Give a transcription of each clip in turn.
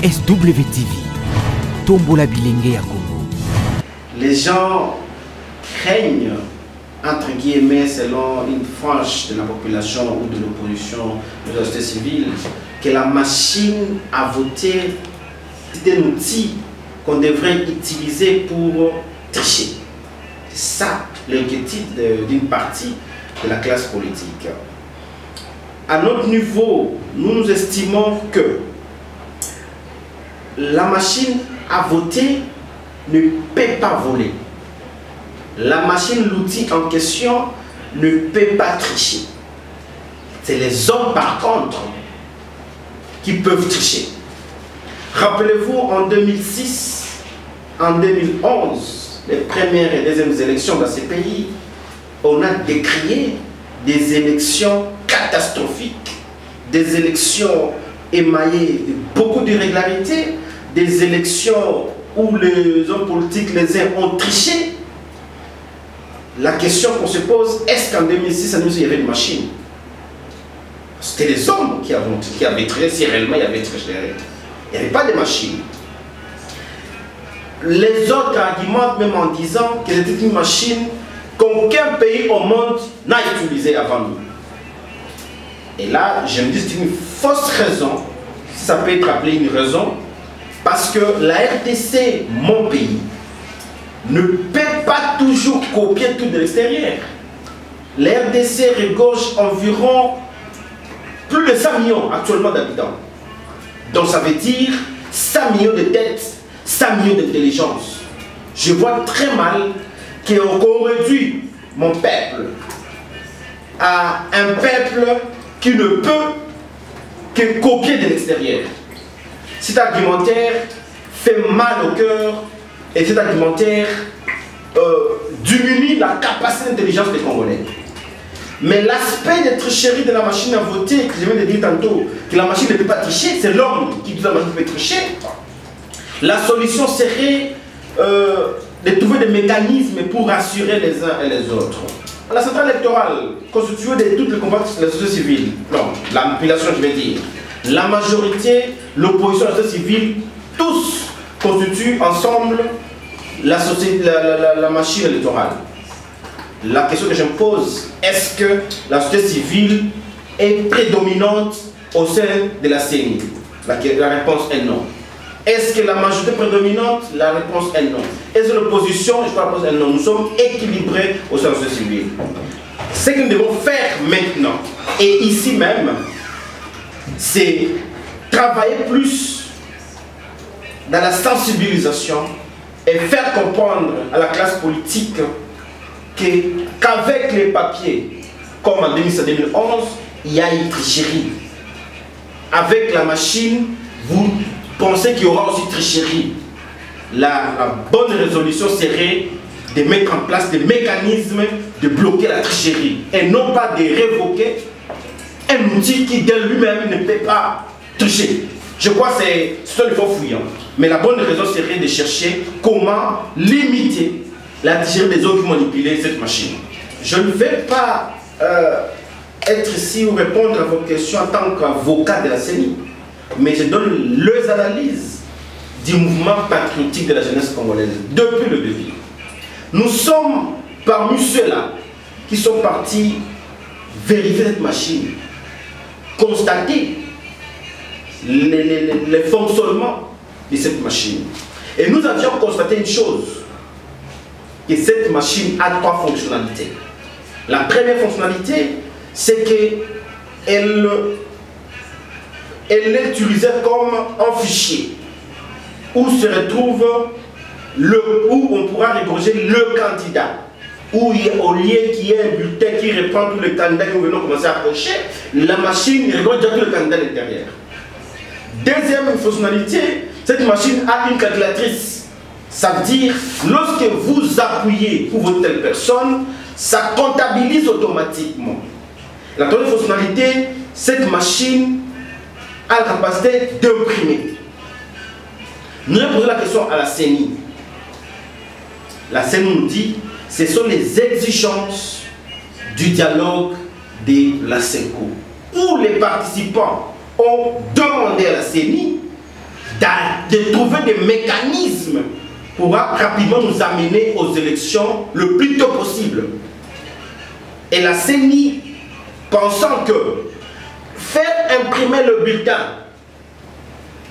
SWTV, Tombola Bilingue à Congo. Les gens craignent, entre guillemets, selon une frange de la population ou de l'opposition de la société civile, que la machine à voter est un outil qu'on devrait utiliser pour tricher. C'est ça l'inquiétude d'une partie de la classe politique. À notre niveau, nous estimons que la machine à voter ne peut pas voler. La machine, l'outil en question, ne peut pas tricher. C'est les hommes, par contre, qui peuvent tricher. Rappelez-vous, en 2006, en 2011, les premières et deuxièmes élections dans ces pays, on a décrié des élections catastrophiques, des élections émaillées de beaucoup d'irrégularités, des élections où les hommes politiques, les uns ont triché. La question qu'on se pose, est-ce qu'en 2006, il y avait une machine? C'était les hommes qui avaient triché, si réellement il y avait triché. Il n'y avait pas de machine. Les autres argumentent même en disant que c'était une machine qu'aucun pays au monde n'a utilisée avant nous. Et là, je me dis que c'est une fausse raison, ça peut être appelé une raison, parce que la RDC, mon pays, ne peut pas toujours copier tout de l'extérieur. La RDC regorge environ plus de 100 millions actuellement d'habitants. Donc ça veut dire 100 millions de têtes, 100 millions d'intelligence. Je vois très mal qu'on réduit mon peuple à un peuple qui ne peut que copier de l'extérieur. Cet argumentaire fait mal au cœur et cet argumentaire diminue la capacité d'intelligence des Congolais. Mais l'aspect de tricherie de la machine à voter, que je viens de dire tantôt, que la machine ne peut pas tricher, c'est l'homme qui dit que la machine peut tricher. La solution serait de trouver des mécanismes pour rassurer les uns et les autres. La centrale électorale, constituée de toutes les compétences de la société civile, non, la population je vais dire, la majorité, l'opposition à la société civile, tous constituent ensemble la machine électorale. La question que je me pose, est-ce que la société civile est prédominante au sein de la CENI? La réponse est non. Est-ce que la majorité prédominante? La réponse est non. Est-ce que l'opposition? Je crois que la réponse est non. Nous sommes équilibrés au sein de la société civile. Ce que nous devons faire maintenant, et ici même, c'est travailler plus dans la sensibilisation et faire comprendre à la classe politique qu'avec les papiers, comme en 2011, il y a une tricherie. Avec la machine, vous pensez qu'il y aura aussi tricherie. La bonne résolution serait de mettre en place des mécanismes de bloquer la tricherie et non pas de révoquer un outil qui de lui-même ne peut pas tricher. Je crois que c'est ça qu'il faut fouiller. Mais la bonne raison serait de chercher comment limiter la tricherie des autres qui manipulent cette machine. Je ne vais pas être ici ou répondre à vos questions en tant qu'avocat de la CENI, mais je donne les analyses du mouvement patriotique de la jeunesse congolaise depuis le début. Nous sommes parmi ceux-là qui sont partis vérifier cette machine, constater les fonctionnements de cette machine. Et nous avions constaté une chose, que cette machine a 3 fonctionnalités. La première fonctionnalité, c'est qu'elle est utilisée comme un fichier où se retrouve où on pourra regorger le candidat. Où au lieu qu'il y ait un bulletin qui reprend tous les candidats que nous venons commencer à approcher, la machine regorge déjà tout le candidat à l'intérieur. Deuxième fonctionnalité, cette machine a une calculatrice. Ça veut dire, lorsque vous appuyez pour voter telle personne, ça comptabilise automatiquement. La troisième fonctionnalité, cette machine a la capacité d'imprimer. Nous avons posé la question à la CENI. La CENI nous dit, ce sont les exigences du dialogue de la SECO, où les participants ont demandé à la CENI de trouver des mécanismes pour rapidement nous amener aux élections le plus tôt possible. Et la CENI, pensant que faire imprimer le bulletin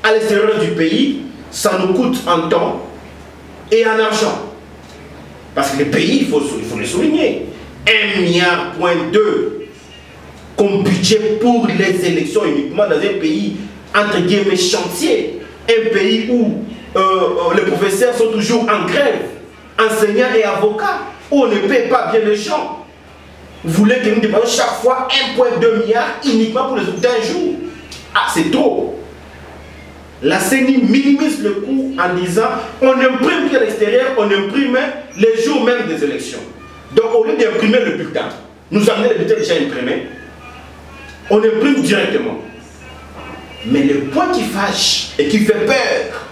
à l'extérieur du pays, ça nous coûte en temps et en argent. Parce que le pays, il faut le souligner, 1,2 milliard comme budget pour les élections uniquement dans un pays, entre guillemets, chantier. Un pays où les professeurs sont toujours en grève, enseignants et avocats, où on ne paie pas bien les gens. Vous voulez que nous dépensions chaque fois 1,2 milliard uniquement pour les autres d'un jour? Ah, c'est trop. La CENI minimise le coût en disant on imprime plus à l'extérieur, on imprime les jours même des élections. Donc au lieu d'imprimer le bulletin, nous amener le bulletin déjà imprimé, on imprime directement. Mais le point qui fâche et qui fait peur,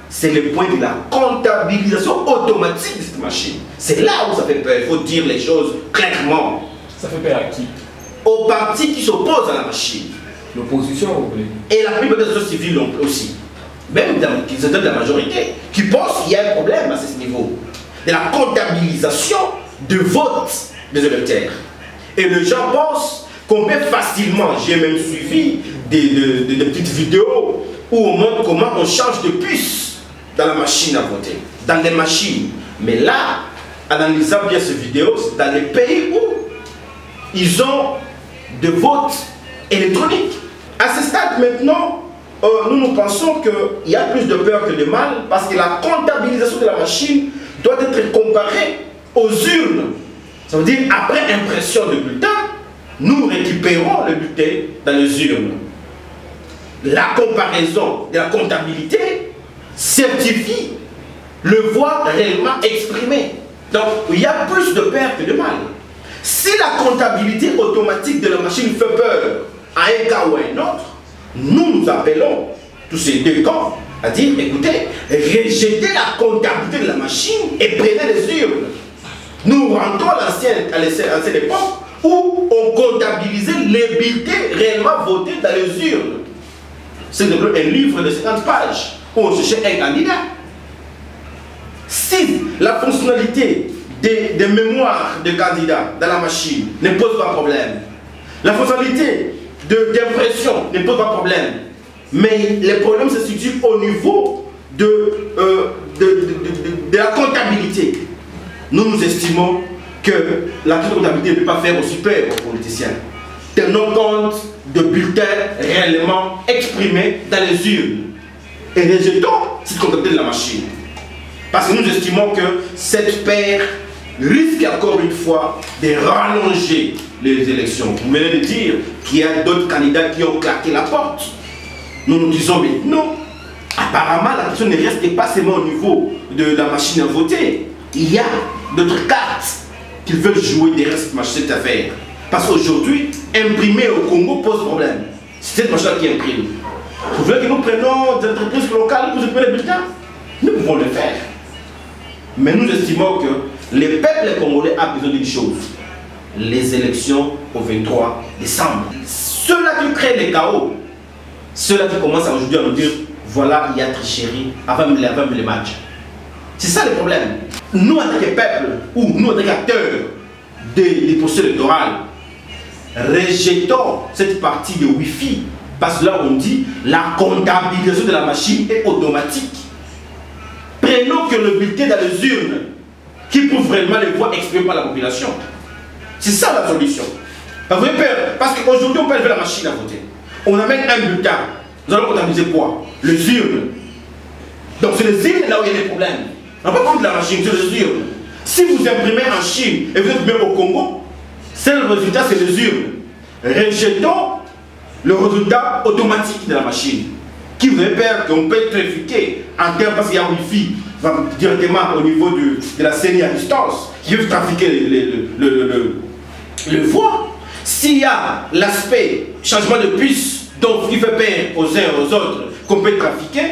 c'est le point de la comptabilisation automatique de cette machine. C'est là où ça fait peur, il faut dire les choses clairement. Ça fait peur à qui? Aux partis qui s'opposent à la machine. L'opposition, vous voulez? Et la plupart des sociétés civiles aussi. Même qui se donnent la majorité, qui pensent qu'il y a un problème à ce niveau. De la comptabilisation de vote des électeurs. Et les gens pensent qu'on peut facilement, j'ai même suivi des petites vidéos où on montre comment on change de puce dans la machine à voter, dans les machines. Mais là, en analysant bien ces vidéos, c'est dans les pays où ils ont de votes électroniques. À ce stade maintenant, nous pensons qu'il y a plus de peur que de mal parce que la comptabilisation de la machine doit être comparée aux urnes. Ça veut dire, après impression de bulletin, nous récupérons le bulletin dans les urnes. La comparaison de la comptabilité certifie le voix réellement exprimé. Donc, il y a plus de peur que de mal. Si la comptabilité automatique de la machine fait peur à un cas ou à un autre, nous appelons tous ces deux camps à dire, écoutez, rejetez la comptabilité de la machine et prenez les urnes. Nous rentrons à l'ancienne époque où on comptabilisait les bulletins réellement votés dans les urnes. C'est un livre de 50 pages où on cherchait un candidat. Si la fonctionnalité des mémoires de candidats dans la machine ne pose pas problème, la fonctionnalité d'impression ne pose pas problème, mais les problèmes se situent au niveau de la comptabilité. Nous estimons que la comptabilité ne peut pas faire aussi peur aux politiciens. Tenons compte de bulletins réellement exprimés dans les urnes et rejetons cette comptabilité de la machine. Parce que nous estimons que cette paire risque encore une fois de rallonger les élections. Vous venez de dire qu'il y a d'autres candidats qui ont claqué la porte. Nous nous disons, mais non, apparemment la question ne reste pas seulement au niveau de la machine à voter. Il y a d'autres cartes qu'ils veulent jouer derrière cette affaire. Parce qu'aujourd'hui, imprimer au Congo pose problème. C'est cette machine qui imprime. Vous voulez que nous prenions des entreprises locales pour imprimer les bulletins? Nous pouvons le faire. Mais nous estimons que le peuple congolais a besoin d'une chose: les élections au 23 décembre. Ceux-là qui créent les chaos, ceux-là qui commencent aujourd'hui à nous dire voilà, il y a tricherie avant les matchs. C'est ça le problème. Nous, en tant que peuple, ou nous, en tant qu'acteurs des processus électoraux, rejetons cette partie de Wi-Fi. Parce que là, on dit la comptabilisation de la machine est automatique. Prenons que le bulletin dans les urnes qui prouve vraiment les voix exprimées par la population. C'est ça la solution. Parce qu'aujourd'hui, on peut élever la machine à voter. On amène un bulletin. Nous allons comptabiliser quoi? Les urnes. Donc c'est les urnes là où il y a des problèmes. On ne peut pas prendre la machine, c'est les urnes. Si vous imprimez en Chine et vous imprimez au Congo, c'est le résultat, c'est les urnes. Rejetons le résultat automatique de la machine. Qui vous fait peur qu'on peut trafiquer en termes, parce qu'il y a Wi-Fi directement au niveau de la CENI à distance, qui veut trafiquer le voix. S'il y a l'aspect changement de puce, donc qui fait peur aux uns et aux autres, qu'on peut trafiquer,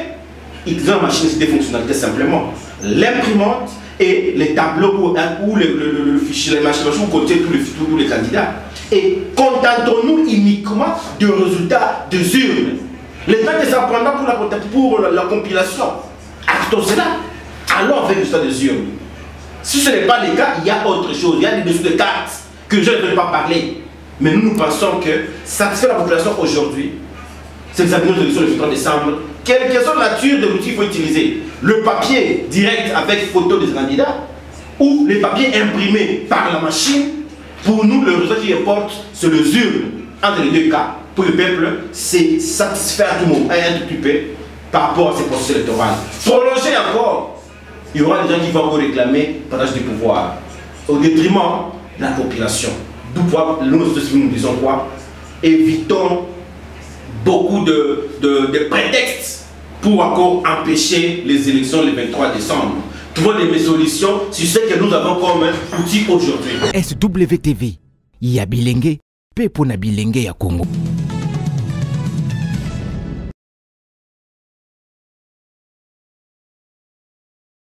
ils ont la machine, c'est des fonctionnalités simplement. L'imprimante et les tableaux ou le fichier, les machines où compter tous les candidats. Et contentons-nous uniquement du résultat des urnes. Le temps que ça prendra pour la compilation, actons cela. Alors avec le stade des urnes. Si ce n'est pas le cas, il y a autre chose. Il y a des dessous de cartes que je ne veux pas parler. Mais nous pensons que satisfaire la population aujourd'hui, c'est l'examen de l'élection le 23 décembre. Quelle que soit la nature de l'outil qu'il faut utiliser, le papier direct avec photo des candidats ou les papiers imprimés par la machine, pour nous, le résultat qui importe, c'est le urne. Entre les deux cas, pour le peuple, c'est satisfaire tout le monde, un tout petit peu, par rapport à ces processus électoraux. Prolonger encore, il y aura des gens qui vont encore réclamer partage du pouvoir, au détriment de la population. D'où nous disons quoi? Évitons beaucoup de prétextes pour encore empêcher les élections le 23 décembre. Trouvons des solutions sur ce que nous avons comme outil aujourd'hui. SWTV, ya bilenge, pe pona bilenge ya Congo.